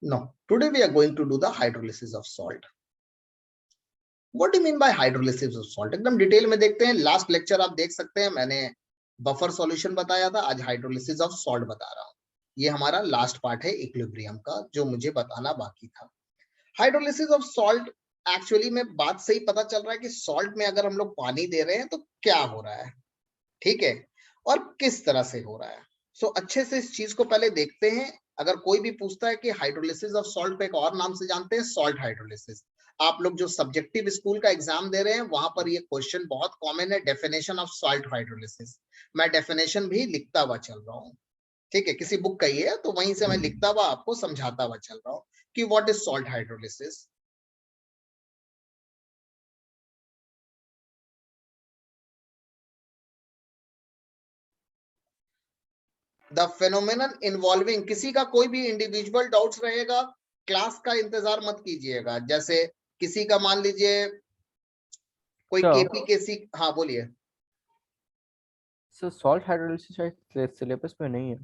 No, today we are going to do the hydrolysis of salt. What do you mean by hydrolysis of salt? एकदम detail में देखते हैं. Last lecture आप देख सकते हैं, मैंने बफर सॉल्यूशन बताया था, आज हाइड्रोलिसिस ऑफ सॉल्ट बता रहा हूं. ये हमारा लास्ट पार्ट है इक्विलिब्रियम का, जो मुझे बताना बाकी था. हाइड्रोलिसिस ऑफ सॉल्ट, एक्चुअली में बात सही पता चल रहा है कि सॉल्ट में अगर हम लोग पानी दे रहे हैं तो क्या हो रहा है, ठीक है, और किस तरह से हो रहा है. सो अच्छे से इस चीज को पहले देखते हैं. अगर कोई भी पूछता है कि हाइड्रोलिसिस ऑफ सॉल्ट पे एक और नाम से जानते हैं, सॉल्ट हाइड्रोलिसिस. आप लोग जो सब्जेक्टिव स्कूल का एग्जाम दे रहे हैं वहां पर ये क्वेश्चन बहुत कॉमन है, डेफिनेशन ऑफ सॉल्ट हाइड्रोलिसिस. मैं डेफिनेशन भी लिखता हुआ चल रहा हूँ, ठीक है, किसी बुक का ही है तो वहीं से मैं लिखता हुआ आपको समझाता हुआ चल रहा हूँ कि what is salt hydrolysis. The phenomenon involving, किसी का कोई भी इंडिविजुअल डाउट्स रहेगा, क्लास का इंतजार मत कीजिएगा. जैसे किसी का मान लीजिए कोई केपी केसी, हाँ बोलिए. सर सॉल्ट हाइड्रोलिसिस शायद सिलेबस में नहीं है.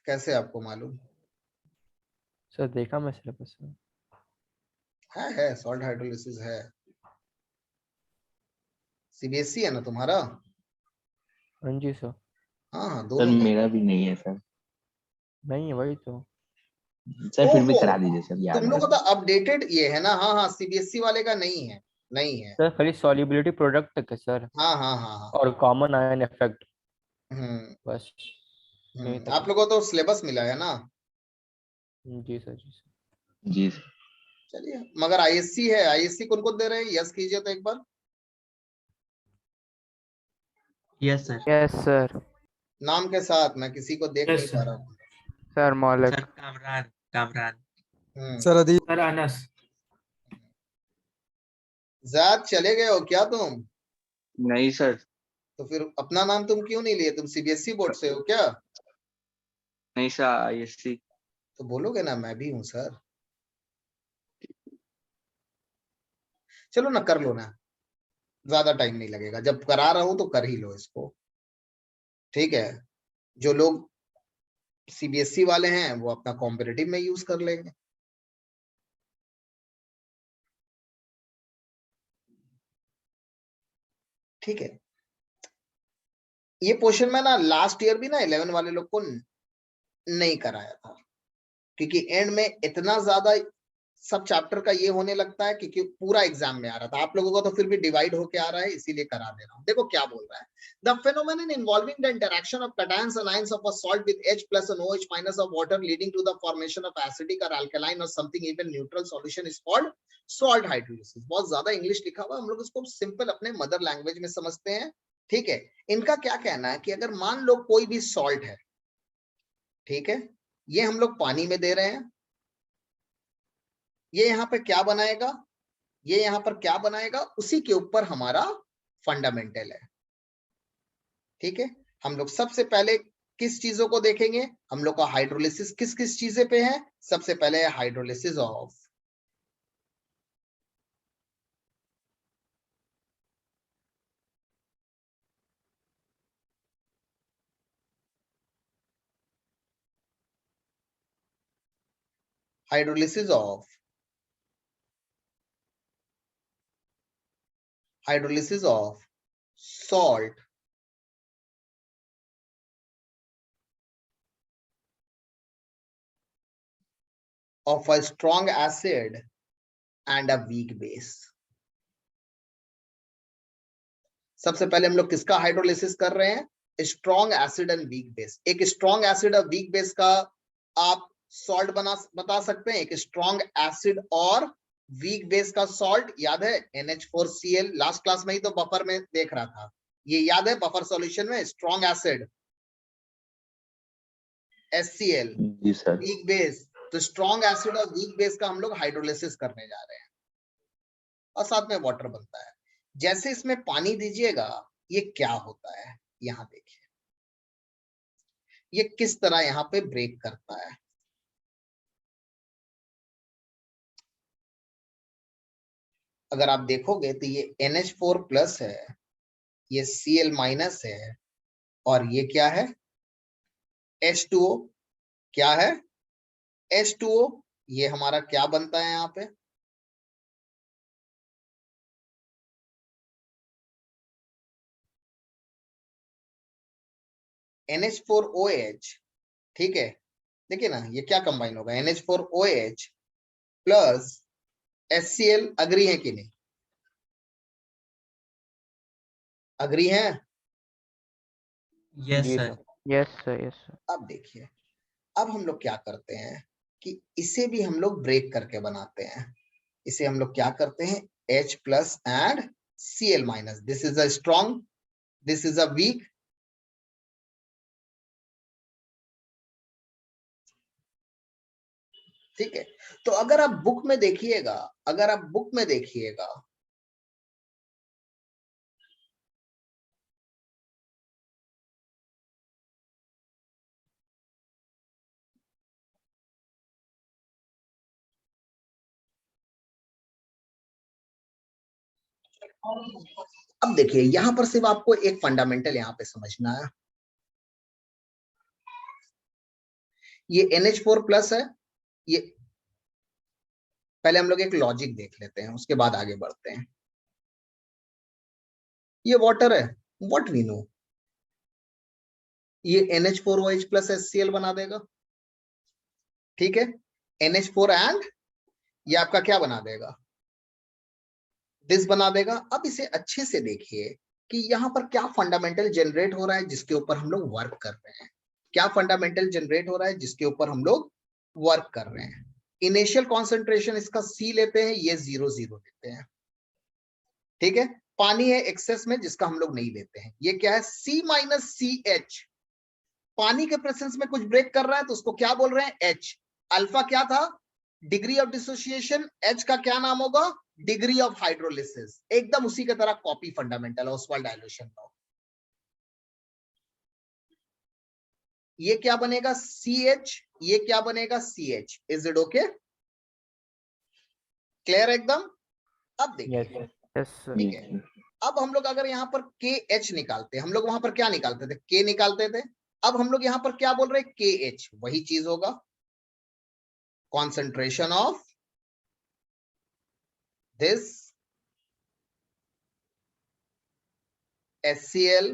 कैसे आपको मालूम? सर देखा मैं सिलेबस में. है सॉल्ट हाइड्रोलिसिस है. सीबीएसई है ना तुम्हारा? हाँ जी सर. हाँ हाँ, सर दोनों में. मेरा भी नहीं है सर. नहीं है वही तो. सर फिर भी ओहो, करा दीजिए सर, याद तुम है. लोग का तो अपडेटेड ये है ना. हाँ हाँ, सीबीएसई वाले का नहीं है, नहीं है. सर खाली सॉल्युबिलिटी प्रोडक्ट तक है सर, हाँ हाँ हाँ हाँ. और कॉमन आयन इफेक्ट, हम्म बस यहीं तक आप लोगों को तो सिलेबस मिला है ना? है. जी सर जी सर. जी सर. चलिए, मगर आईएससी है. आईएससी कौन कौन दे रहे हैं? यस कीजिए तो एक बार. Yes sir. Yes sir. नाम के साथ, मैं किसी को देख नहीं पा रहा हूँ. सर मौलिक. सर कामरान. कामरान. सर अदीब. सर अनस. जाद चले गए हो क्या तुम? नहीं सर. तो फिर अपना नाम तुम क्यों नहीं लिए? तुम सीबीएसई बोर्ड से हो क्या? नहीं सर, आईएससी. तो बोलोगे ना मैं भी हूं सर. चलो ना, कर लो ना, ज्यादा टाइम नहीं लगेगा. जब करा रहा हूं तो कर ही लो इसको, ठीक है. जो लोग सीबीएसई वाले हैं वो अपना कॉम्पिटिटिव में यूज कर लेंगे. ठीक है. ये पोर्शन में ना लास्ट ईयर भी ना 11 वाले लोग को नहीं कराया था, क्योंकि एंड में इतना ज्यादा सब चैप्टर का ये होने लगता है, क्योंकि पूरा एग्जाम में आ रहा था. आप लोगों को तो फिर भी डिवाइड होके आ रहा है, इसीलिए करा दे रहा हूं. देखो क्या बोल रहा है. The phenomenon involving the interaction of cations and ions of a salt with H plus and OH minus of water leading to the formation of acidic or alkaline or something even neutral solution is called salt hydrolysis. बहुत ज्यादा English लिखा हुआ, हम लोग इसको simple अपने mother language में समझते हैं, ठीक है. इनका क्या कहना है कि अगर मान लो कोई भी सॉल्ट है, ठीक है, ये हम लोग पानी में दे रहे हैं, ये यहाँ पे क्या बनाएगा, ये यहाँ पर क्या बनाएगा, उसी के ऊपर हमारा फंडामेंटल है, ठीक है. हम लोग सबसे पहले किस चीजों को देखेंगे? हम लोग का हाइड्रोलिसिस किस किस चीजें पे है? सबसे पहले है hydrolysis of hydrolysis of hydrolysis of salt of a strong acid and a weak base. सबसे पहले हम लोग किसका हाइड्रोलिसिस कर रहे हैं? Strong acid and weak base. एक स्ट्रॉन्ग एसिड और वीक बेस का आप सॉल्ट बता सकते हैं. एक स्ट्रॉन्ग एसिड और वीक बेस का सॉल्ट याद है, NH4Cl. लास्ट क्लास में ही तो बफर में देख रहा था, ये याद है. बफर सॉल्यूशन में स्ट्रॉन्ग एसिड HCl, जी सर. Weak base. तो स्ट्रॉन्ग एसिड और वीक बेस का हम लोग हाइड्रोलिसिस करने जा रहे हैं, और साथ में वाटर बनता है. जैसे इसमें पानी दीजिएगा, ये क्या होता है यहां देखिए, ये किस तरह यहां पे ब्रेक करता है. अगर आप देखोगे तो ये NH4 प्लस है, ये Cl माइनस है, और ये क्या है? H2O. क्या है? H2O। ये हमारा क्या बनता है यहाँ पे? NH4OH। ठीक है, देखिए ना ये क्या कंबाइन होगा, NH4OH प्लस HCl। अग्री है कि नहीं? अग्री है? Yes, जी sir. Sir, yes sir, yes sir. अब देखिए, अब हम लोग क्या करते हैं कि इसे भी हम लोग ब्रेक करके बनाते हैं। इसे हम लोग क्या करते हैं, H plus and Cl minus. This is a strong, this is a weak. ठीक है, तो अगर आप बुक में देखिएगा, अगर आप बुक में देखिएगा, अब देखिए यहां पर सिर्फ आपको एक फंडामेंटल यहां पे समझना है। ये NH4 प्लस है, ये पहले हम लोग एक लॉजिक देख लेते हैं, उसके बाद आगे बढ़ते हैं। ये वाटर है, व्हाट वी नो, ये NH4OH प्लस HCl बना देगा। ठीक है, NH4 एंड ये आपका क्या बना देगा, दिस बना देगा। अब इसे अच्छे से देखिए कि यहाँ पर क्या फंडामेंटल जनरेट हो रहा है जिसके ऊपर हम लोग वर्क कर रहे हैं। क्या फंडामेंटल जनरेट हो रहा है जिसके ऊपर हम लोग वर्क कर रहे हैं। इनिशियल कॉन्सेंट्रेशन इसका C लेते हैं, ये 0,0 लेते हैं। ठीक है, पानी है एक्सेस में जिसका हम लोग नहीं लेते हैं। ये क्या है, C माइनस CH। पानी के प्रेजेंस में कुछ ब्रेक कर रहा है तो उसको क्या बोल रहे हैं, H। अल्फा क्या था, डिग्री ऑफ डिसोसिएशन। H का क्या नाम होगा, डिग्री ऑफ हाइड्रोलिसिस। एकदम उसी की तरह copy fundamental Oswald dilution law. ये क्या बनेगा CH, ये क्या बनेगा CH। Is it okay, clear एकदम? अब देखिए, यस यस सर। ठीक है, अब हम लोग अगर यहाँ पर KH निकालते, हम लोग वहां पर क्या निकालते थे, K निकालते थे। अब हम लोग यहाँ पर क्या बोल रहे हैं, KH। वही चीज होगा, concentration of this HCl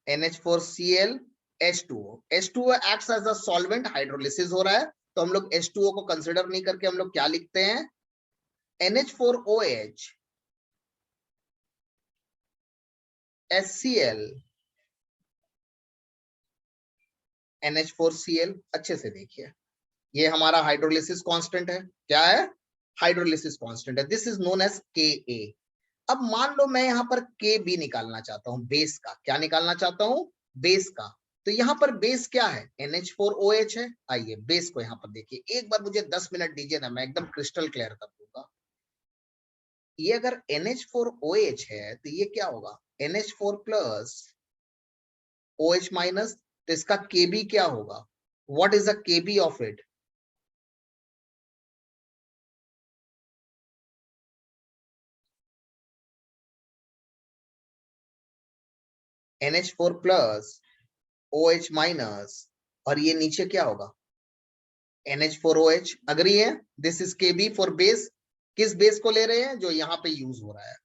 NH4Cl H2O। H2O acts as a solvent, hydrolysis हो रहा है तो हम लोग H2O को कंसिडर नहीं करके हम लोग क्या लिखते हैं, NH4OH HCl NH4Cl। अच्छे से देखिए, ये हमारा हाइड्रोलिसिस कांस्टेंट है। क्या है, हाइड्रोलिसिस कांस्टेंट है। This is known as Ka। अब मान लो मैं यहाँ पर Kb निकालना चाहता हूँ, बेस का। क्या निकालना चाहता हूँ, बेस का। तो यहाँ पर बेस क्या है, NH4OH है। आइए बेस को यहाँ पर देखिए, एक बार मुझे 10 मिनट दीजिए ना, मैं एकदम क्रिस्टल क्लियर कर दूंगा। ये अगर NH4OH है तो ये क्या होगा, NH4 प्लस OH माइनस। तो इसका Kb क्या होगा, what is the Kb of it, NH4 plus OH minus, और ये नीचे क्या होगा, NH4OH। अग्री है, this is Kb for base. किस बेस को ले रहे हैं, जो यहाँ पे यूज हो रहा है।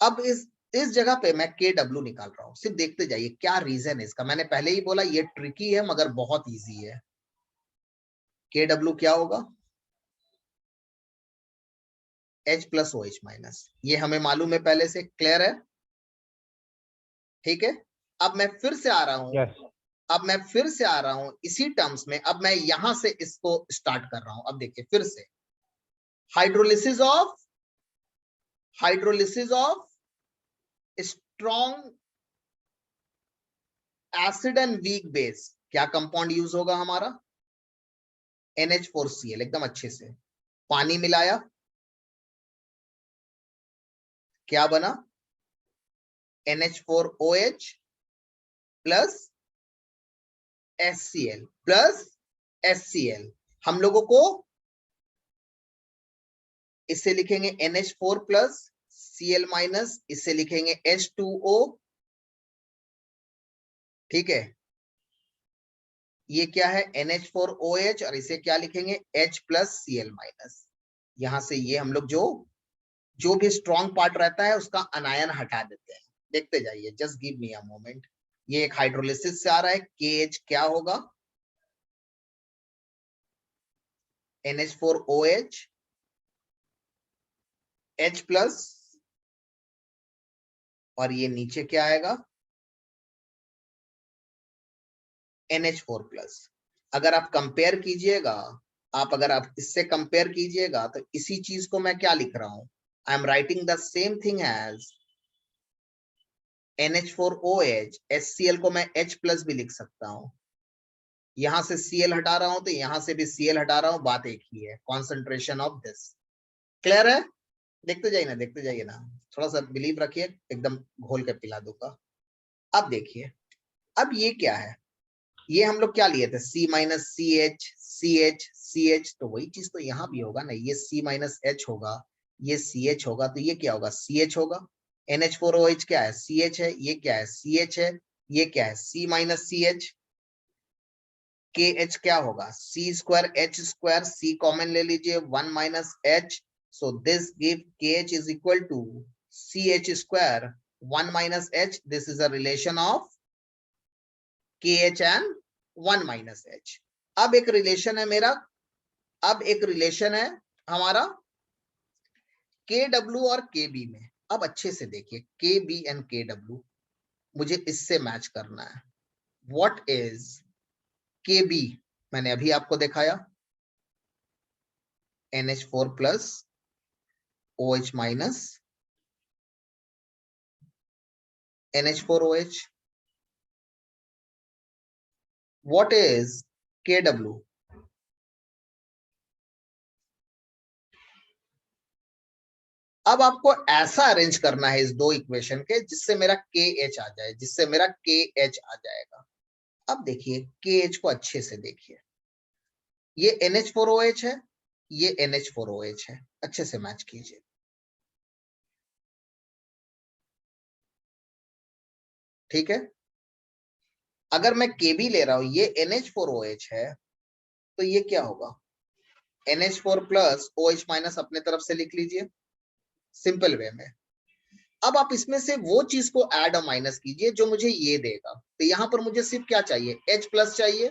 अब इस जगह पे मैं KW निकाल रहा हूं, सिर्फ देखते जाइए क्या रीजन है इसका। मैंने पहले ही बोला ये ट्रिकी है मगर बहुत इजी है। KW क्या होगा, H प्लस OH माइनस। ये हमें मालूम है पहले से, क्लियर है। ठीक है, अब मैं फिर से आ रहा हूं, यस अब मैं फिर से आ रहा हूं इसी टर्म्स में। अब मैं यहां से इसको स्टार्ट कर रहा हूं। अब देखिए फिर से, hydrolysis of strong acid and weak base. क्या कंपाउंड यूज होगा हमारा, NH4Cl। एकदम अच्छे से पानी मिलाया, क्या बना, NH4OH प्लस HCl। हम लोगों को इसे लिखेंगे NH4 प्लस Cl माइनस, इसे लिखेंगे H2O। ठीक है, ये क्या है NH4OH और इसे क्या लिखेंगे H+Cl-। यहां से ये हम लोग जो भी स्ट्रॉन्ग पार्ट रहता है उसका अनायन हटा देते हैं। देखते जाइए, just give me a moment. ये एक हाइड्रोलिसिस से आ रहा है, KH क्या होगा NH4OH H+ और ये नीचे क्या आएगा NH4+। अगर आप कंपेयर कीजिएगा, अगर आप इससे कंपेयर कीजिएगा तो इसी चीज को मैं क्या लिख रहा हूं, I am writing the same thing as NH4OH। HCl को मैं H+ भी लिख सकता हूं। यहां से Cl हटा रहा हूं तो यहां से भी Cl हटा रहा हूं, बात एक ही है, कॉन्सेंट्रेशन ऑफ दिस। क्लियर है? देखते जाइए ना, थोड़ा सा बिलीव रखिए, एकदम घोल के पिला दूंगा। अब देखिए, अब ये क्या है, ये हम लोग क्या लिए थे C-CH CH CH, तो वही चीज तो यहाँ भी होगा ना, ये C-H होगा, ये CH होगा, तो ये क्या होगा CH होगा। NH4OH क्या है CH है, ये क्या है CH है, ये क्या है C-CH। KH क्या होगा C² H², C कॉमन ले लीजिए 1 - H, so this give KH is equal to CH² 1 - H. This is a relation of KH and 1 - H। अब एक रिलेशन है मेरा, अब एक रिलेशन है हमारा KW और KB में। अब अच्छे से देखिए KB एंड KW, मुझे इससे मैच करना है। What is KB? मैंने अभी आपको दिखाया NH4+ OH- NH4OH। What is KW? अब आपको ऐसा अरेंज करना है इस दो इक्वेशन के जिससे मेरा KH आ जाए, जिससे मेरा KH आ जाएगा। अब देखिए KH को अच्छे से देखिए, ये NH4OH है, ये NH4OH है, अच्छे से मैच कीजिए। ठीक है, अगर मैं KB ले रहा हूं, ये NH4OH है, तो ये क्या होगा NH4+ OH- अपने तरफ से लिख लीजिए सिंपल वे में। अब आप इसमें से वो चीज को ऐड और माइनस कीजिए जो मुझे ये देगा, तो यहां पर मुझे सिर्फ क्या चाहिए H+ चाहिए।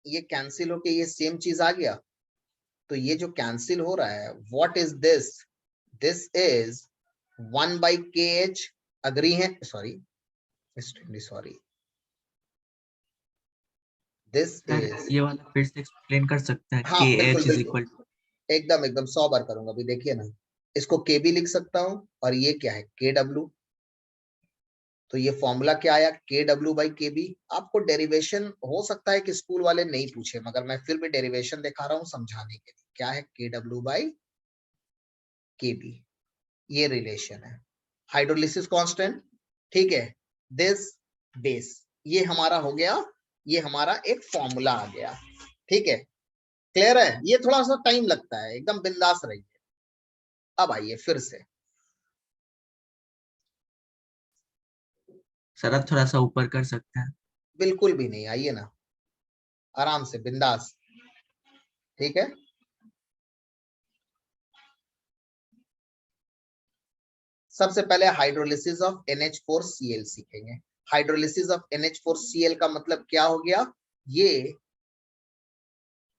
ये कैंसिल होके ये सेम चीज आ गया, तो ये जो कैंसिल हो रहा है, what is this? This is 1/KH। Agree है? Sorry, sorry, this sir is, ये वाला फिर से एक्सप्लेन कर सकते हैं हाँ के बिल्कुल एच इज बिल्कुल, इक्वल एकदम एकदम 100 बार करूंगा। अभी देखिए ना, इसको KB लिख सकता हूं और ये क्या है KW। तो ये फॉर्मूला क्या आया KW/KB। आपको डेरिवेशन हो सकता है कि स्कूल वाले नहीं पूछे, मगर मैं फिर भी डेरिवेशन दिखा रहा हूं समझाने के लिए। क्या है KW/KB, ये रिलेशन है हाइड्रोलिसिस कांस्टेंट। ठीक है, दिस बेस, ये हमारा हो गया, ये हमारा एक फॉर्मूला आ गया। ठीक है, क्लियर है? ये थोड़ा सा टाइम लगता है, एकदम बिंदास रहिए। अब आइए फिर से, सर आप थोड़ा सा ऊपर कर सकते हैं। बिल्कुल भी नहीं, आइए ना आराम से बिंदास। ठीक है, सबसे पहले हाइड्रोलिसिस ऑफ NH4Cl सीखेंगे। हाइड्रोलिसिस ऑफ NH4Cl का मतलब क्या हो गया, ये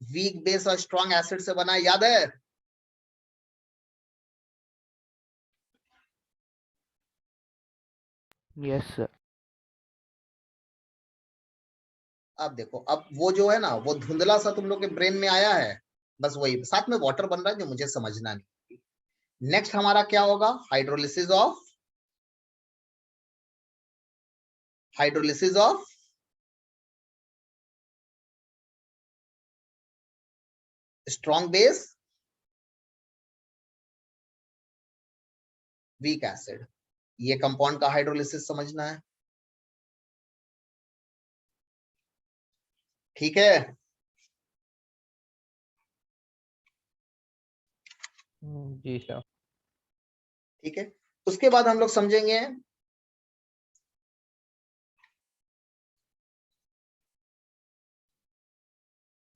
वीक बेस और स्ट्रॉन्ग एसिड से बना है, याद है? Yes sir. अब देखो, अब वो जो है ना, वो धुंधला सा तुम लोग के ब्रेन में आया है, बस वही साथ में वाटर बन रहा है जो मुझे समझना नहीं। नेक्स्ट हमारा क्या होगा, hydrolysis of strong base weak acid. ये कंपाउंड का हाइड्रोलिसिस समझना है। ठीक है, जी सर। ठीक है, उसके बाद हम लोग समझेंगे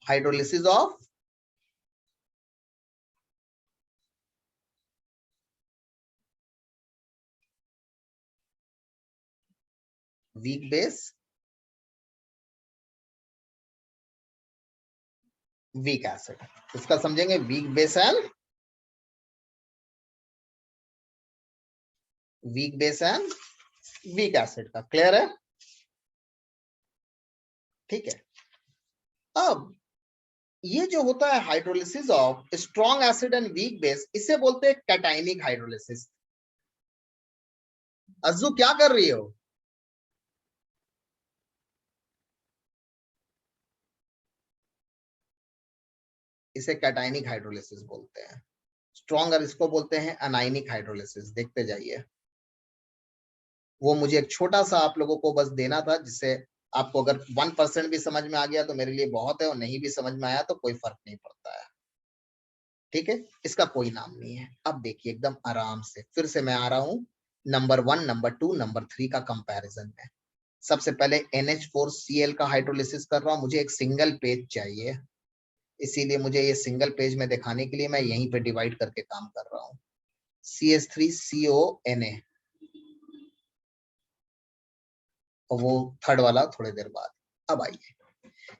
hydrolysis of weak base weak acid. इसका समझेंगे weak base and weak acid का। क्लियर है? ठीक है, अब ये जो होता है hydrolysis of strong acid and weak base, इसे बोलते हैं कैटाइनिक हाइड्रोलिसिस। अज्जू क्या कर रही हो? इसे कैटाइनिक हाइड्रोलिसिस बोलते हैं। स्ट्रॉन्ग और इसको बोलते हैं अनाइनिक हाइड्रोलिसिस। देखते जाइए, वो मुझे एक छोटा सा आप लोगों को बस देना था, जिससे आपको अगर 1% भी समझ में आ गया तो मेरे लिए बहुत है, और नहीं भी समझ में आया तो कोई फर्क नहीं पड़ता है। ठीक है, इसका कोई नाम नहीं है। अब देखिए एकदम आराम से फिर से मैं आ रहा हूं नंबर 1, नंबर 2, नंबर 3 का कंपैरिजन में। सबसे पहले NH4Cl का हाइड्रोलिसिस कर रहा हूं। मुझे एक सिंगल पेज चाहिए, इसीलिए मुझे ये सिंगल पेज में दिखाने के लिए मैं यहीं पे डिवाइड करके काम कर रहा हूं। CH3CONA, और वो थर्ड वाला थोड़ी देर बाद। अब आइए,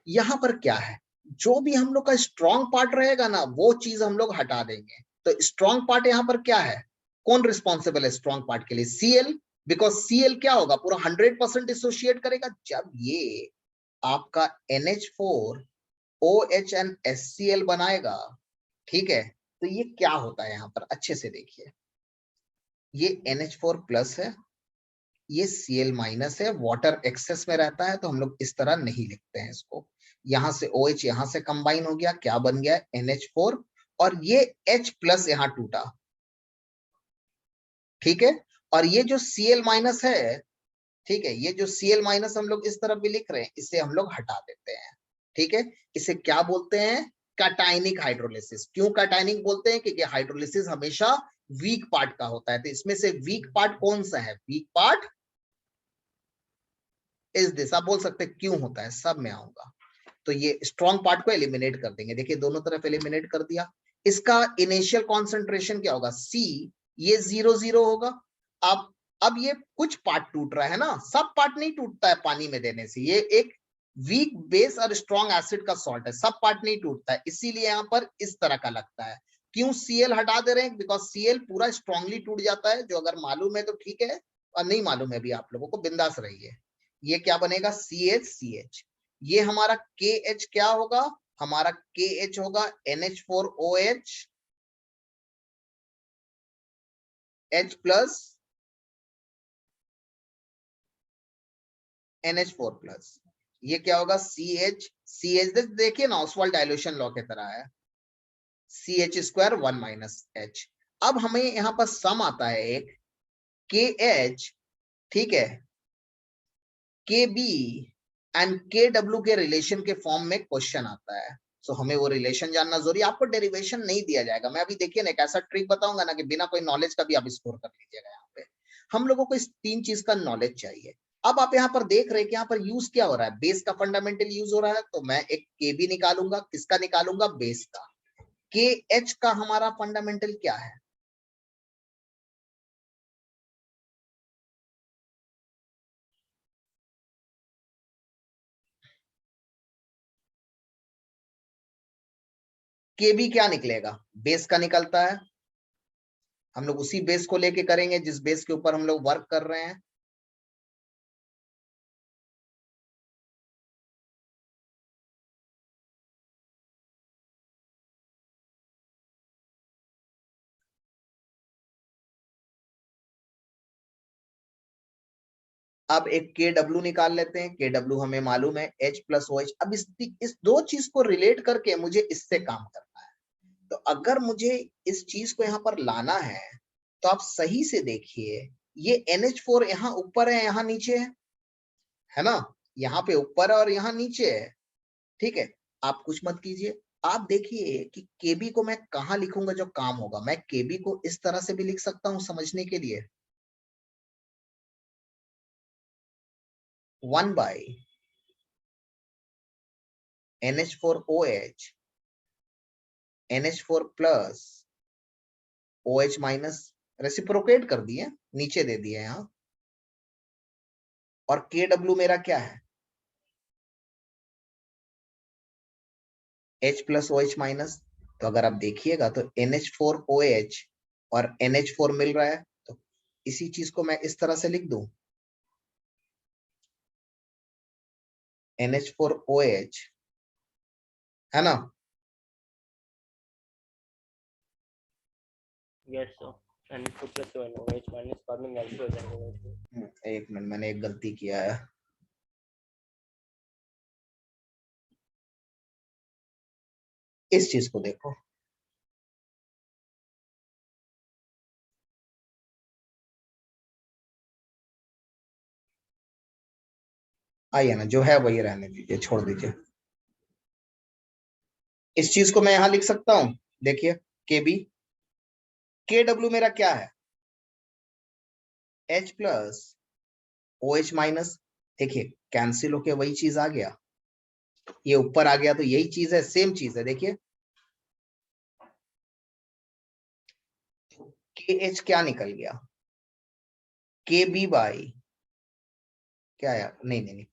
यहाँ पर क्या है, जो भी हम लोग का स्ट्रॉन्ग पार्ट रहेगा ना, वो चीज हम लोग हटा देंगे। तो स्ट्रॉन्ग पार्ट यहाँ पर क्या है, कौन रिस्पॉन्सिबल है स्ट्रॉन्ग पार्ट के लिए? Cl, बिकॉज Cl क्या होगा, पूरा 100% एसोसिएट करेगा। जब ये आपका NH4OH and HCl बनाएगा, ठीक है, तो ये क्या होता है यहाँ पर अच्छे से देखिए। ये NH4 प्लस है, ये Cl माइनस है, वाटर एक्सेस में रहता है तो हम लोग इस तरह नहीं लिखते हैं इसको। यहां से OH यहां से कंबाइन हो गया, क्या बन गया? NH4, और ये H प्लस यहां टूटा। ठीक है, और ये जो Cl माइनस है, ठीक है, ये जो Cl माइनस हम लोग इस तरफ भी लिख रहे हैं, इसे हम लोग हटा देते हैं। ठीक है, इसे क्या बोलते हैं? Cationic hydrolysis. क्यों कैटाइनिक बोलते हैं? क्योंकि हाइड्रोलिसिस हमेशा वीक पार्ट का होता है। तो इसमें से वीक पार्ट कौन सा है? वीक पार्ट इस दिस। आप बोल सकते हैं क्यों होता है, सब में आऊंगा। तो ये स्ट्रॉन्ग पार्ट को एलिमिनेट कर देंगे। देखिए दोनों तरफ एलिमिनेट कर दिया। इसका इनिशियल कॉन्सेंट्रेशन क्या होगा? C, ये 0 होगा। अब ये कुछ पार्ट टूट रहा है ना, सब पार्ट नहीं टूटता है पानी में देने से। ये एक वीक बेस और स्ट्रॉन्ग एसिड का सॉल्ट है, सब पार्ट नहीं टूटता है, इसीलिए यहाँ पर इस तरह का लगता है। क्यों Cl हटा दे रहे हैं? बिकॉज Cl पूरा स्ट्रांगली टूट जाता है। जो अगर मालूम है तो ठीक है, और नहीं मालूम है भी आप लोगों को बिंदास रहिए। ये क्या बनेगा? CH। ये हमारा KH क्या होगा? हमारा KH होगा NH4OH H plus NH4 plus. ये क्या होगा? CH देखिए ना, ऑसवाल्ड डाइल्यूशन लॉ की तरह है, CH² 1 माइनस H। अब हमें यहां पर सम आता है एक KH, ठीक है, KB एंड KW के रिलेशन के फॉर्म में क्वेश्चन आता है। सो हमें वो रिलेशन जानना जरूरी है। आपको डेरिवेशन नहीं दिया जाएगा। मैं अभी देखिए ना एक ऐसा ट्रिक बताऊंगा ना कि बिना कोई नॉलेज का भी आप स्कोर कर लीजिएगा। यहाँ पे हम लोगों को इस 3 चीज का नॉलेज चाहिए। अब आप यहाँ पर देख रहे हैं कि यहाँ पर यूज क्या हो रहा है? बेस का फंडामेंटल यूज हो रहा है। तो मैं एक KB निकालूंगा। किसका निकालूंगा? बेस का। KH का हमारा फंडामेंटल क्या है? KB क्या निकलेगा? बेस का निकलता है। हम लोग उसी बेस को लेके करेंगे जिस बेस के ऊपर हम लोग वर्क कर रहे हैं। अब एक KW निकाल लेते हैं। KW हमें मालूम है H प्लस OH। अब इस दो चीज को रिलेट करके मुझे इससे काम करना है। तो अगर मुझे इस चीज को यहाँ पर लाना है तो आप सही से देखिए, ये NH4 यहाँ ऊपर है, यहाँ नीचे है ना? यहाँ पे ऊपर है और यहाँ नीचे है। ठीक है, आप कुछ मत कीजिए, आप देखिए कि केबी को मैं कहां लिखूंगा जो काम होगा। मैं केबी को इस तरह से भी लिख सकता हूं समझने के लिए, 1 by NH4OH NH4 plus OH minus, reciprocate कर दिए, नीचे दे दिए यहां। और KW मेरा क्या है, H प्लस OH माइनस। तो अगर आप देखिएगा तो NH4OH और NH4 मिल रहा है, तो इसी चीज को मैं इस तरह से लिख दूं, NH4OH, है ना। Yes, sir. And put plus one OH minus forming alcohol and OH. एक मिनट, मैंने एक गलती किया है। इस चीज को देखो, आइए ना, जो है वही रहने दीजिए, छोड़ दीजिए। इस चीज को मैं यहां लिख सकता हूं, देखिए केबी, KW मेरा क्या है, H प्लस OH माइनस। देखिए कैंसिल होके वही चीज आ गया, ये ऊपर आ गया, तो यही चीज है, सेम चीज है। देखिए KH क्या निकल गया, KB बाई क्या आया, नहीं नहीं नहीं,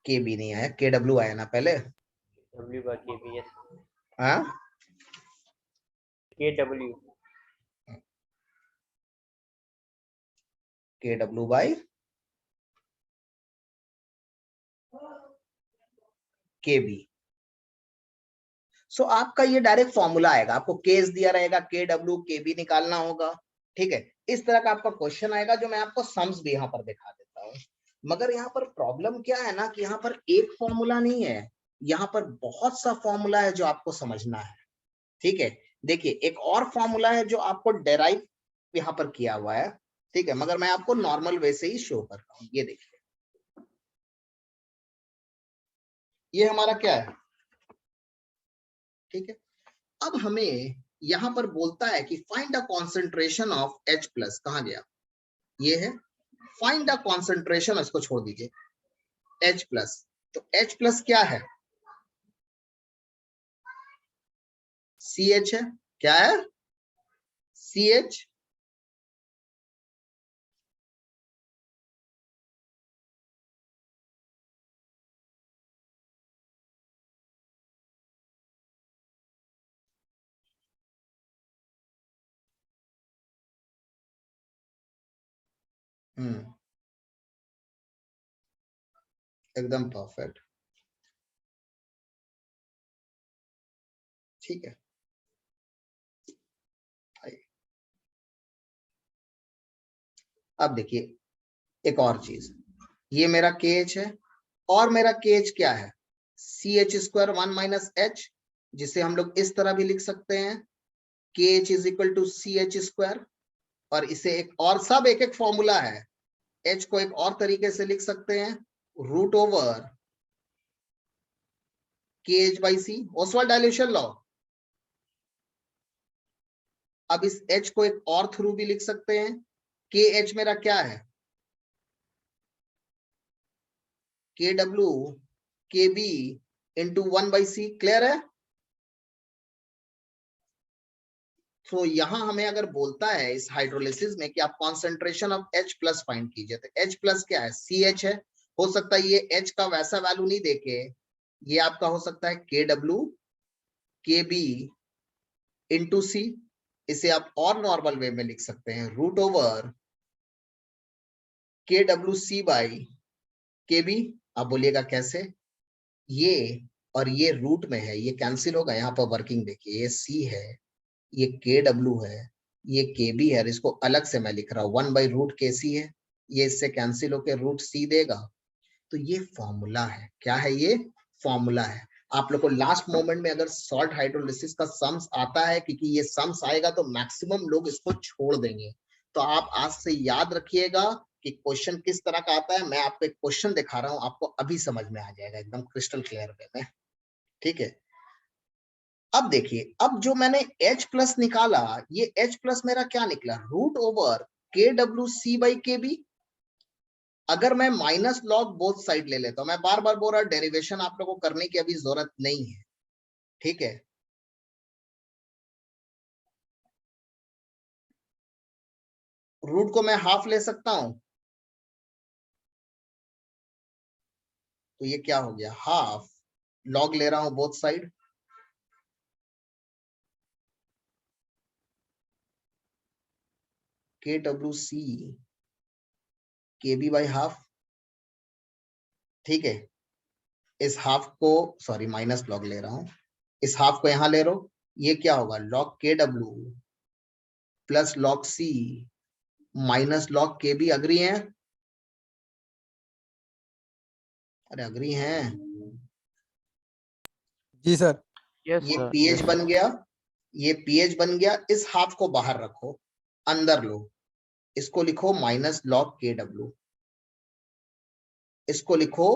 KB नहीं आया, KW आया ना पहले। W by KB, yes. हाँ, KW. KW by KB। सो आपका ये डायरेक्ट फॉर्मूला आएगा, आपको केस दिया रहेगा, KW KB निकालना होगा, ठीक है। इस तरह का आपका क्वेश्चन आएगा, जो मैं आपको सम्स भी यहाँ पर दिखा देता हूँ। मगर यहाँ पर प्रॉब्लम क्या है ना, कि यहाँ पर एक फॉर्मूला नहीं है, यहाँ पर बहुत सा फॉर्मूला है जो आपको समझना है, ठीक है। देखिए एक और फॉर्मूला है जो आपको डेराइव यहाँ पर किया हुआ है, ठीक है, मगर मैं आपको नॉर्मल वे से ही शो कर रहा हूँ। ये देखिए, ये हमारा क्या है, ठीक है। अब हमें यहां पर बोलता है कि find the concentration of H plus, कहां गया, ये है फाइंड द कॉन्सेंट्रेशन, इसको छोड़ दीजिए, H प्लस। तो H प्लस क्या है, CH है, क्या है, CH। एकदम परफेक्ट, ठीक है। अब देखिए एक और चीज, ये मेरा KH है, और मेरा KH क्या है, CH स्क्वायर 1 माइनस H, जिसे हम लोग इस तरह भी लिख सकते हैं, KH is equal to CH square. और इसे एक और, सब एक एक फॉर्मूला है। H को एक और तरीके से लिख सकते हैं, root over KH by C, Ostwald dilution law. अब इस H को एक और थ्रू भी लिख सकते हैं, KH मेरा क्या है, KW KB into 1 by C, clear है। तो यहां हमें अगर बोलता है इस हाइड्रोलिसिस में कि आप concentration of H plus find कीजिए, तो H प्लस क्या है, CH है। हो सकता है ये H का वैसा वैल्यू नहीं देके ये आपका हो सकता है KW KB इंटू C। इसे आप और नॉर्मल वे में लिख सकते हैं, root over KWC by KB। आप बोलिएगा कैसे, ये और ये रूट में है, ये कैंसिल होगा, यहाँ पर वर्किंग देखिए, ये C है, ये KW है, ये KB है, और इसको अलग से मैं लिख रहा हूँ 1 बाई रूट KC है, ये इससे कैंसिल होकर रूट C देगा। तो ये फॉर्मूला है, क्या है, ये फॉर्मूला है। आप लोग को लास्ट मोमेंट में अगर सॉल्ट हाइड्रोलिसिस का सम्स आता है, क्योंकि ये सम्स आएगा तो मैक्सिमम लोग इसको छोड़ देंगे, तो आप आज से याद रखिएगा कि क्वेश्चन किस तरह का आता है। मैं आपको एक क्वेश्चन दिखा रहा हूं, आपको अभी समझ में आ जाएगा एकदम क्रिस्टल क्लियर वे में, ठीक है। अब देखिए, अब जो मैंने H प्लस निकाला, ये H प्लस मेरा क्या निकला, root over KWC by KB। अगर मैं माइनस लॉग बोथ साइड ले लेता हूं, मैं बार बार बोल रहा, डेरिवेशन आप लोगों को करने की अभी जरूरत नहीं है, ठीक है। रूट को मैं हाफ ले सकता हूं, तो ये क्या हो गया, हाफ लॉग ले रहा हूं both side, KWC KB by half, ठीक है। इस हाफ को, सॉरी माइनस लॉग ले रहा हूं, इस हाफ को यहां ले लो, ये क्या होगा, log KW plus log C minus log KB। Agree है? अरे अग्री हैं? जी सर। यस ये सर, PH यस बन गया, ये PH बन गया। इस हाफ को बाहर रखो, अंदर लो, इसको लिखो माइनस लॉग KW, इसको लिखो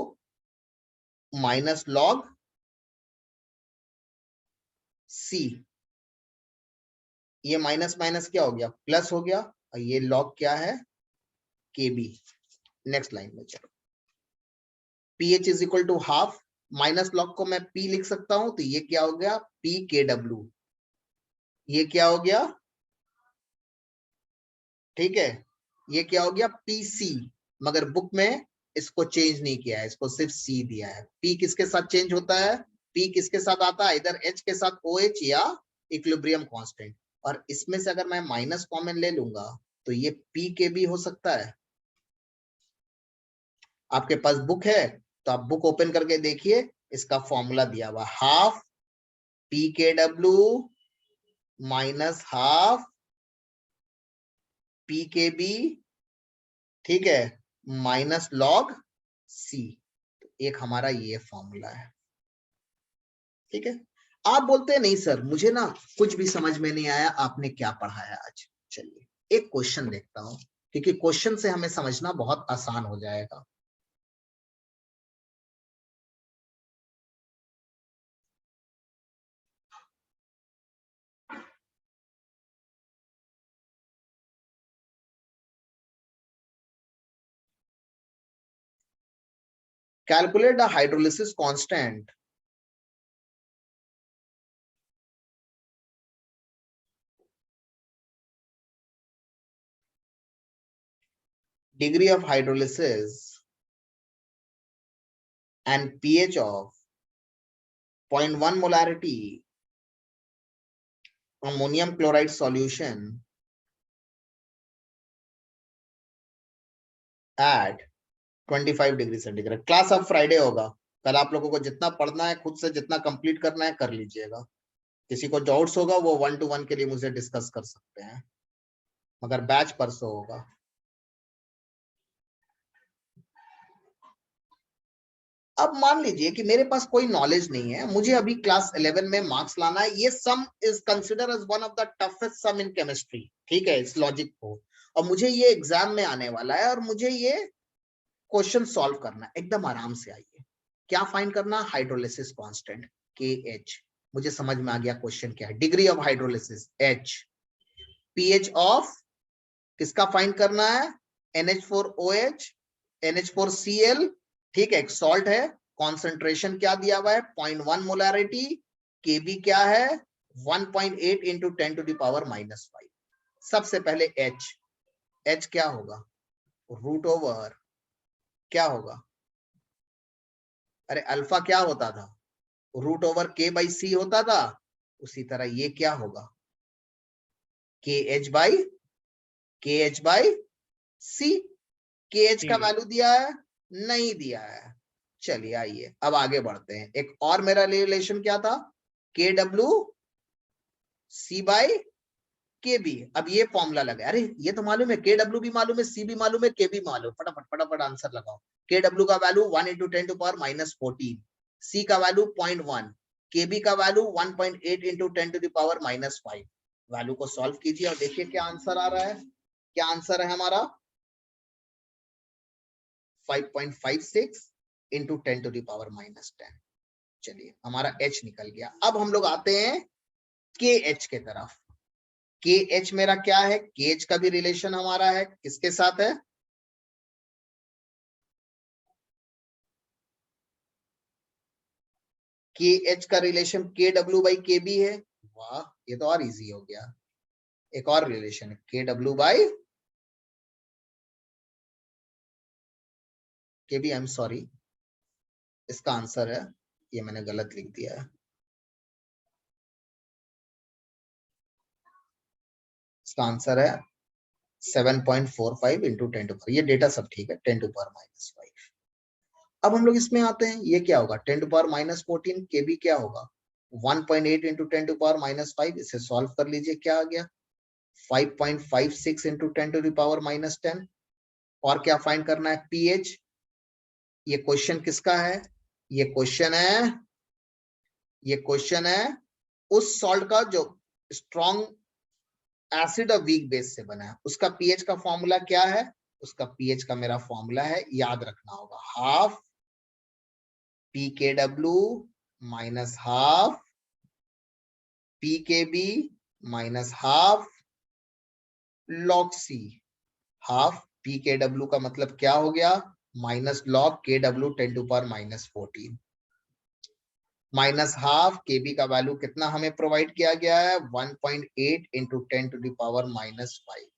माइनस लॉग C। ये माइनस माइनस क्या हो गया, प्लस हो गया, और ये लॉग क्या है, KB। नेक्स्ट लाइन में चलो, PH is equal to half, minus log को मैं P लिख सकता हूं, तो ये क्या हो गया, PKW। ये क्या हो गया, ठीक है, ये क्या हो गया, PC। मगर बुक में इसको चेंज नहीं किया है, इसको सिर्फ C दिया है। P किसके साथ चेंज होता है, P किसके साथ आता है, इधर H के साथ OH या इक्विलिब्रियम कांस्टेंट। और इसमें से अगर मैं माइनस कॉमन ले लूंगा, तो ये PKB हो सकता है। आपके पास बुक है तो आप बुक ओपन करके देखिए, इसका फॉर्मूला दिया हुआ, half PKW minus half PKB, ठीक है, माइनस लॉग C। एक हमारा ये फॉर्मूला है, ठीक है। आप बोलते हैं नहीं सर मुझे ना कुछ भी समझ में नहीं आया, आपने क्या पढ़ाया आज। चलिए एक क्वेश्चन देखता हूं, क्योंकि क्वेश्चन से हमें समझना बहुत आसान हो जाएगा। Calculate the hydrolysis constant degree of hydrolysis and pH of 0.1 molarity ammonium chloride solution at 25 degree centigrade. Class अब फ्राइडे होगा, कल आप लोगों को जितना पढ़ना है खुद से जितना कंप्लीट करना है कर लीजिएगा। किसी को डाउट्स होगा वो 1-to-1 के लिए मुझे डिस्कस कर सकते हैं, मगर बैच परसों होगा। अब मान लीजिए कि मेरे पास कोई नॉलेज नहीं है, मुझे अभी क्लास 11 में मार्क्स लाना है। ये sum is consider as one of the toughest sum in chemistry, ठीक है, इस लॉजिक को। और मुझे ये एग्जाम में आने वाला है और मुझे ये क्वेश्चन सॉल्व करना है, एकदम आराम से। आइए, क्या फाइंड करना, हाइड्रोलिसिस कांस्टेंट KH। मुझे समझ में आ गया क्वेश्चन क्या है, degree of hydrolysis H, pH of किसका फाइंड करना है, NH4OH NH4Cl, ठीक है, एक सॉल्ट है। कॉन्सेंट्रेशन क्या दिया हुआ है, 0.1 मोलैरिटी। KB क्या है, 1.8 इंटू 10⁻⁻5। सबसे पहले H क्या होगा, रूट ओवर क्या होगा, अरे अल्फा क्या होता था, रूट ओवर K/C होता था। उसी तरह ये क्या होगा, KH बाई C। KH का वैल्यू दिया है, नहीं दिया है। चलिए आइए अब आगे बढ़ते हैं। एक और मेरा रिलेशन क्या था, KW C बाई KB। अब ये फॉर्मूला लगा, अरे ये तो मालूम है, KW भी मालूम है, C भी मालूम है, KB भी मालूम, फटाफट फटाफट आंसर लगाओ। KW का वैल्यू 1 इंटू 10⁻14, C का वैल्यू 0.1, KB का वैल्यू 1.8 इंटू 10⁻5। वैल्यू को सॉल्व कीजिए और देखिए क्या आंसर आ रहा है। क्या आंसर है हमारा, 5.56 इंटू 10⁻10। चलिए हमारा H निकल गया। अब हम लोग आते हैं KH के तरफ। KH मेरा क्या है? KH का भी रिलेशन हमारा है, किसके साथ है? KH का रिलेशन KW बाई KB है। वाह, ये तो और इजी हो गया। एक और रिलेशन है KW by KB। I am sorry, इसका आंसर है, ये मैंने गलत लिख दिया है। इसका आंसर है 7.45 इंटू 10 टू पावर, ये डेटा सब ठीक है, 10 टू पावर -5। अब हम लोग इसमें आते हैं, ये क्या होगा? 10 टू पावर -14। KB क्या होगा? 1.8 इंटू 10 टू पावर -5। इसे सॉल्व कर लीजिए, क्या आ गया? 5.56 इंटू 10 टू पावर -10। और क्या फाइंड करना है? pH। ये क्वेश्चन किसका है? ये क्वेश्चन है उस सॉल्ट का जो स्ट्रॉन्ग एसिड और वीक बेस से बना है। उसका pH का फॉर्मूला क्या है? उसका pH का मेरा फॉर्मूला है, याद रखना होगा, half pKw minus half pKb minus half log C। Half pKw का मतलब क्या हो गया? Minus log KW 10 to power -14 minus half KB का वैल्यू कितना हमें प्रोवाइड किया गया है? 1.8 into 10 to the power -5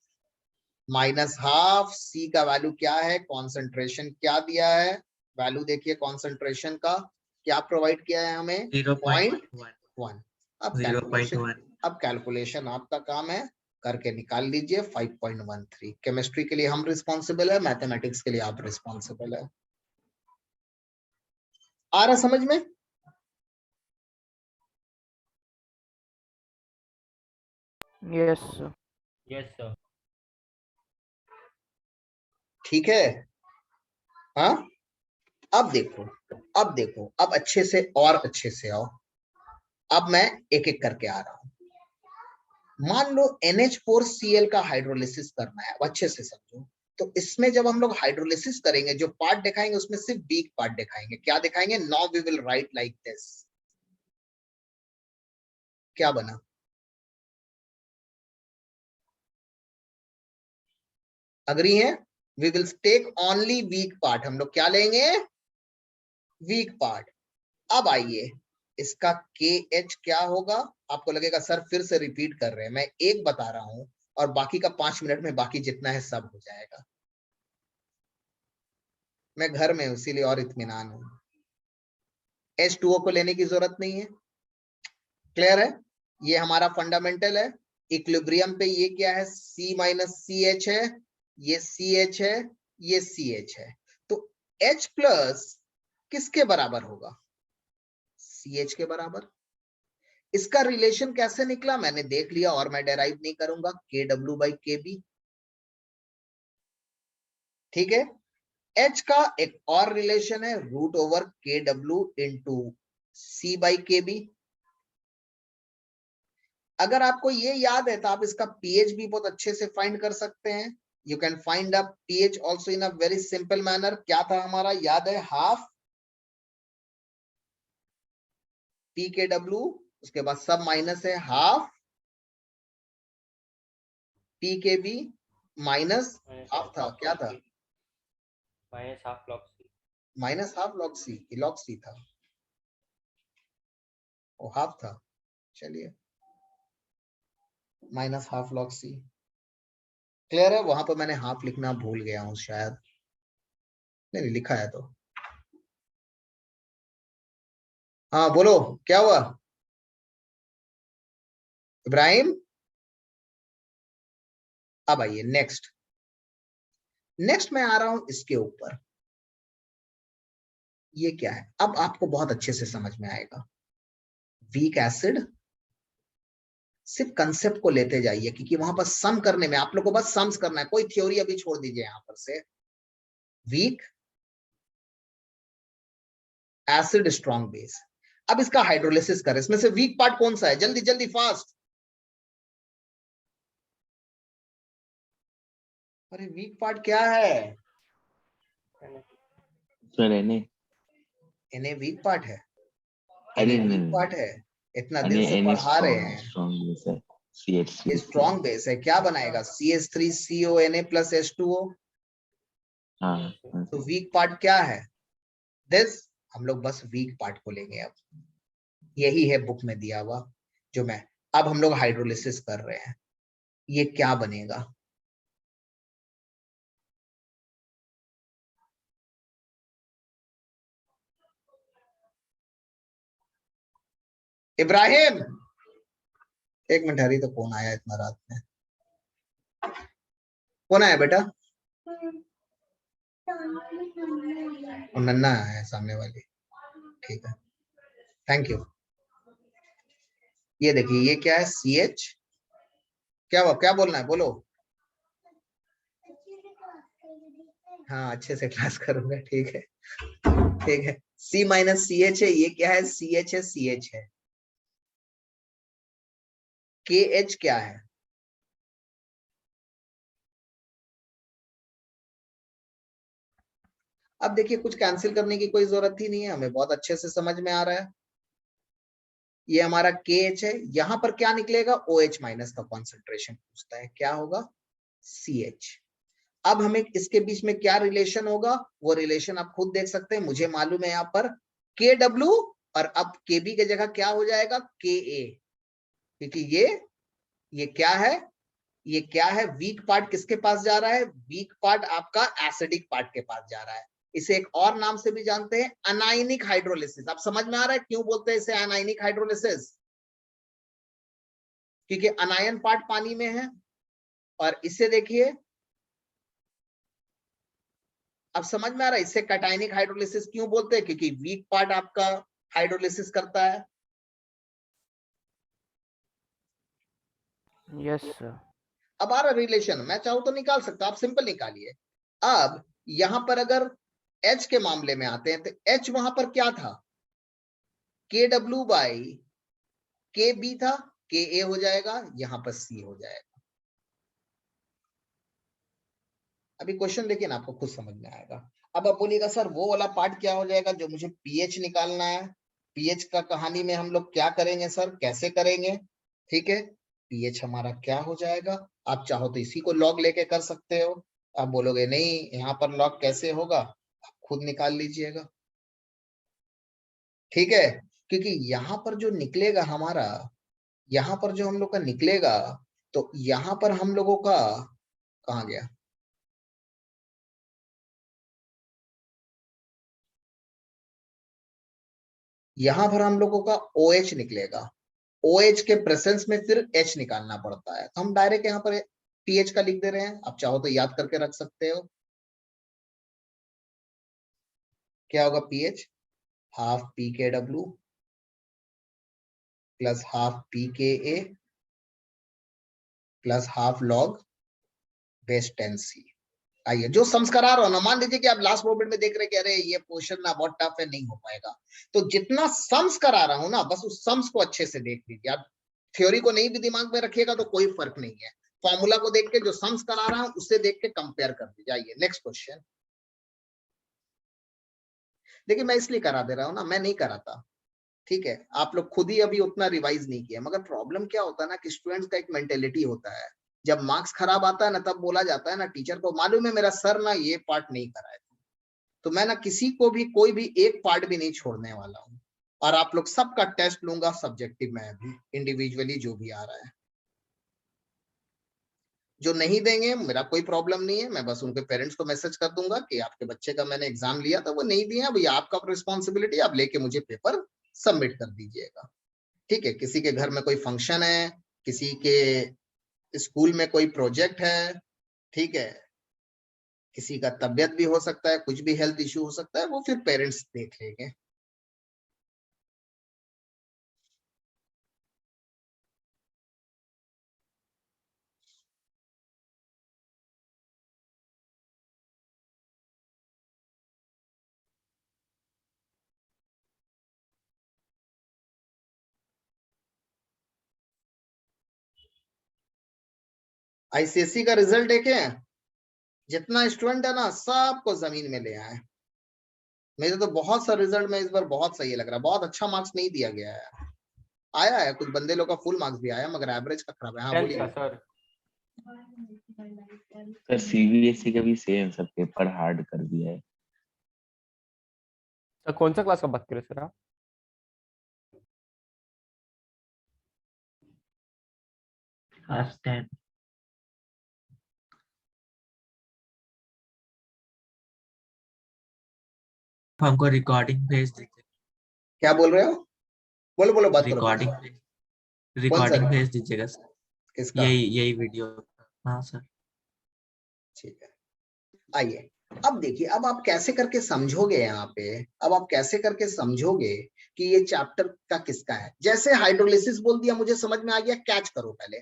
minus half C का वैल्यू क्या है? कॉन्सेंट्रेशन क्या दिया है? वैल्यू देखिए कॉन्सेंट्रेशन का क्या प्रोवाइड किया है हमें? 0.1 0.1। 0.1 अब कैलकुलेशन आपका काम है, करके निकाल लीजिए। 5.13। केमिस्ट्री के लिए हम रिस्पॉन्सिबल है, मैथमेटिक्स के लिए आप रिस्पॉन्सिबल है। आ रहा समझ में? Yes sir. Yes, sir. ठीक है। हाँ, अब देखो, अब अच्छे से और अच्छे से आओ। अब मैं एक एक करके आ रहा हूं। मान लो NH4Cl का हाइड्रोलिसिस करना है, अब अच्छे से समझो। तो इसमें जब हम लोग हाइड्रोलिसिस करेंगे, जो पार्ट दिखाएंगे उसमें सिर्फ वीक पार्ट दिखाएंगे। क्या दिखाएंगे? Now we will write like this. क्या बना? अग्री है? We will take only weak part. हम लोग क्या लेंगे? Weak part. अब आइए, इसका KH क्या होगा? आपको लगेगा सर फिर से रिपीट कर रहे हैं, मैं एक बता रहा हूं और बाकी का 5 मिनट में बाकी जितना है सब हो जाएगा। मैं घर में हूं इसीलिए और इत्मीनान हूं। H2O को लेने की जरूरत नहीं है, क्लियर है? ये हमारा फंडामेंटल है। इक्विलिब्रियम पे ये क्या है? C माइनस CH है, ये CH है, ये CH है। तो H प्लस किसके बराबर होगा? CH के बराबर। इसका रिलेशन कैसे निकला मैंने देख लिया और मैं डेराइव नहीं करूंगा, KW बाई KB। ठीक है। H का एक और रिलेशन है, root over KW into C by KB। अगर आपको ये याद है तो आप इसका pH भी बहुत अच्छे से फाइंड कर सकते हैं। You can find a pH also in a very simple manner. क्या था हमारा? याद है, हाफ pKw, उसके बाद सब माइनस है, half pKb minus Minus half था, half क्या log था? C. Minus half log C. Minus half log C, log C था, वो हाफ था। चलिए, minus half log C। Clear है? वहां पर मैंने हाफ लिखना भूल गया हूं शायद, नहीं लिखा है तो। हाँ बोलो, क्या हुआ इब्राहिम? अब आइए नेक्स्ट मैं आ रहा हूं इसके ऊपर। ये क्या है? अब आपको बहुत अच्छे से समझ में आएगा। वीक एसिड, सिर्फ कंसेप्ट को लेते जाइए क्योंकि वहां पर सम करने में आप लोग को बस सम्स करना है, कोई थ्योरी अभी छोड़ दीजिए यहां पर से। Weak acid strong base. अब इसका हाइड्रोलिसिस करें, इसमें से वीक पार्ट कौन सा है? जल्दी जल्दी फास्ट। अरे वीक पार्ट क्या है? सर है नहीं। इन्हें वीक पार्ट है। अरे वीक नहीं पार्ट है, इतना अरे दिन से एन पढ़ा रहे हैं। स्ट्रॉन्ग बेस है CH3 स्ट्रॉन्ग बेस है, क्या बनाएगा? CH3CONA plus H2O। हाँ हाँ तो वीक पार्ट क्या है? दिस। हम लोग बस वीक पार्ट को लेंगे अब, यही है बुक में दिया हुआ जो मैं, अब हम लोग हाइड्रोलिसिस कर रहे हैं। ये क्या बनेगा? इब्राहिम, एक मिनट हरी, तो कौन आया इतना रात में? कौन आया बेटा? और नन्ना है सामने वाली, ठीक है, थैंक यू। ये देखिए, ये क्या है? CH, क्या हुआ, क्या बोलना है, बोलो। हाँ, अच्छे से क्लास करूंगा, ठीक है, ठीक है। C माइनस CH है, ये क्या है? CH है, CH है। KH क्या है? अब देखिए, कुछ कैंसिल करने की कोई जरूरत ही नहीं है, हमें बहुत अच्छे से समझ में आ रहा है। ये हमारा KH है, यहां पर क्या निकलेगा? OH माइनस का कॉन्सेंट्रेशन पूछता है, क्या होगा? CH। अब हमें इसके बीच में क्या रिलेशन होगा, वो रिलेशन आप खुद देख सकते हैं, मुझे मालूम है यहाँ पर KW, और अब KB की जगह क्या हो जाएगा? KA, क्योंकि ये क्या है? ये क्या है? वीक पार्ट किसके पास जा रहा है? वीक पार्ट आपका एसिडिक पार्ट के पास जा रहा है। इसे एक और नाम से भी जानते हैं, अनायनिक हाइड्रोलिसिस। आप समझ में आ रहा है क्यों बोलते हैं इसे अनायनिक हाइड्रोलिसिस? क्योंकि अनायन पार्ट पानी में है। और इसे देखिए, अब समझ में आ रहा है इसे कैटायनिक हाइड्रोलिसिस क्यों बोलते हैं? क्योंकि वीक पार्ट आपका हाइड्रोलिसिस करता है। Yes sir. अब आ रहा रिलेशन, मैं चाहूं तो निकाल सकता, आप सिंपल निकालिए। अब यहां पर अगर H के मामले में आते हैं, तो H वहां पर क्या था? KW बाई KB था, KA हो जाएगा, यहां पर C हो जाएगा। अभी क्वेश्चन देखिए ना, आपको खुद समझ में आएगा। अब आप बोलिएगा सर वो वाला पार्ट क्या हो जाएगा जो मुझे पीएच निकालना है? पीएच का कहानी में हम लोग क्या करेंगे सर, कैसे करेंगे? ठीक है, पीएच हमारा क्या हो जाएगा? आप चाहो तो इसी को लॉग लेके कर सकते हो। आप बोलोगे नहीं यहाँ पर लॉग कैसे होगा, आप खुद निकाल लीजिएगा, ठीक है। क्योंकि यहाँ पर जो निकलेगा हमारा, यहाँ पर जो हम लोग का निकलेगा, तो यहाँ पर हम लोगों का कहाँ गया? यहाँ पर हम लोगों का OH निकलेगा। OH के प्रेजेंस में फिर H निकालना पड़ता है, तो हम डायरेक्ट यहाँ पर PH का लिख दे रहे हैं। आप चाहो तो याद करके रख सकते हो, क्या होगा? PH half PKW plus half PKA plus half log base 10C। आइए, जो सम्स करा रहा हूं ना, मान लीजिए कि आप लास्ट मोमेंट में देख रहे कि अरे ये क्वेश्चन ना बहुत टफ है, नहीं हो पाएगा, तो जितना सम्स करा रहा हूं ना, बस उस सम्स को अच्छे से देख लीजिए। आप थ्योरी को नहीं भी दिमाग में रखिएगा तो कोई फर्क नहीं है, फॉर्मूला को देख के जो सम्स करा रहा हूं उससे देख के कंपेयर कर दीजिए। आइए नेक्स्ट क्वेश्चन। देखिए, मैं इसलिए करा दे रहा हूं ना, मैं नहीं कराता, ठीक है। आप लोग खुद ही अभी उतना रिवाइज नहीं किया, मगर प्रॉब्लम क्या होता है ना कि स्टूडेंट्स का एक मेंटेलिटी होता है, जब मार्क्स खराब आता है ना, तब बोला जाता है ना टीचर को मालूम है मेरा सर ना ये पार्ट नहीं कराया। तो मैं ना किसी को भी कोई भी एक पार्ट भी नहीं छोड़ने वाला हूँ, और आप लोग सबका टेस्ट लूंगा सब्जेक्टिव में भी, इंडिविजुअली जो भी आ रहा है। जो नहीं देंगे मेरा कोई प्रॉब्लम नहीं है, मैं बस उनके पेरेंट्स को मैसेज कर दूंगा कि आपके बच्चे का मैंने एग्जाम लिया था, वो नहीं दिया, अब ये आपका रिस्पॉन्सिबिलिटी, आप लेके मुझे पेपर सबमिट कर दीजिएगा, ठीक है। किसी के घर में कोई फंक्शन है, किसी के स्कूल में कोई प्रोजेक्ट है, ठीक है, किसी का तबियत भी हो सकता है, कुछ भी हेल्थ इश्यू हो सकता है, वो फिर पेरेंट्स देख लेंगे। ICSE का रिजल्ट देखे, जितना स्टूडेंट है ना सबको जमीन में ले आए। मेरे तो बहुत सा रिजल्ट में इस बार बहुत सही लग रहा है, बहुत अच्छा मार्क्स नहीं दिया गया है। आया है कुछ बंदे लोग का फुल मार्क्स भी आया, मगर एवरेज का खराब है। हाँ 10 बोलिए। का सर। सर सीबीएसई का भी सेम, सब पेपर हार्ड कर दिया है। सर कौन सा क्लास का बात कर रहे सर आप? क्लास 10। हमको रिकॉर्डिंग भेज दीजिए। क्या बोल रहे हो? बोलो बोलो, बात करो। रिकॉर्डिंग कौन सा रिकॉर्डिंग भेज दीजिएगा सर। किसका? यही वीडियो। हाँ सर। ठीक है, आइए अब देखिए, अब आप कैसे करके समझोगे यहाँ पे, अब आप कैसे करके समझोगे कि ये चैप्टर का किसका है। जैसे हाइड्रोलिसिस बोल दिया, मुझे समझ में आ गया, कैच करो। पहले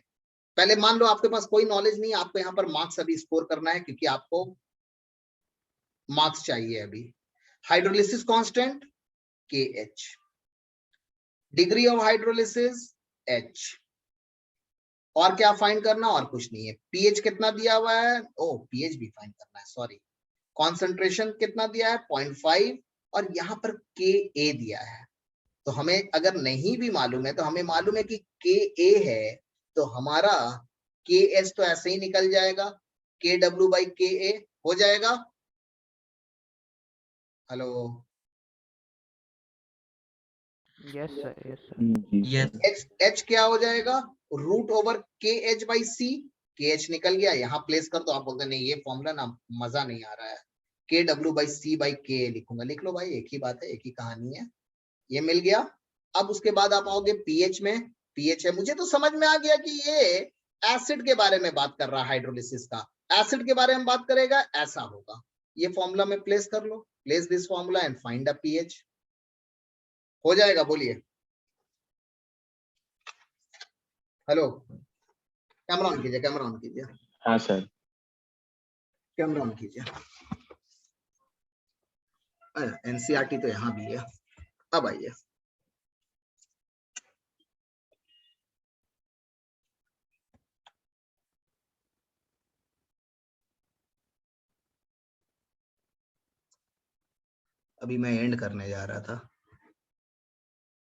पहले मान लो आपके पास कोई नॉलेज नहीं है, आपको यहाँ पर मार्क्स अभी स्कोर करना है, क्योंकि आपको मार्क्स चाहिए अभी। Hydrolysis constant KH, degree of hydrolysis H, और क्या फाइंड करना? और कुछ नहीं है। पीएच कितना दिया हुआ है? ओ पीएच भी फाइंड करना है, सॉरी। कॉन्सेंट्रेशन कितना दिया है? 0.5, और यहाँ पर Ka दिया है। तो हमें अगर नहीं भी मालूम है, तो हमें मालूम है कि Ka है, तो हमारा Ks तो ऐसे ही निकल जाएगा, KW/Ka हो जाएगा। Hello, yes sir, yes sir. जी यस। सर। H क्या हो जाएगा? √KH/C। KH निकल गया, यहाँ प्लेस कर दो। आप बोलते नहीं ये फॉर्मूला ना मजा नहीं आ रहा है, KW/C/Ka लिखूंगा। लिख लो भाई, एक ही बात है, एक ही कहानी है। ये मिल गया। अब उसके बाद आप आओगे पीएच में। पीएच है, मुझे तो समझ में आ गया कि ये एसिड के बारे में बात कर रहा है, हाइड्रोलिसिस का। एसिड के बारे में बात करेगा, ऐसा होगा। ये फॉर्मूला में प्लेस कर लो, place this formula and find the pH. हो जाएगा, बोलिए। हेलो, कैमरा ऑन कीजिए, कैमरा ऑन कीजिए, हाँ सर। कैमरा ऑन कीजिए। एनसीईआरटी तो यहाँ भी है। अब आइए, अभी मैं एंड करने जा रहा था।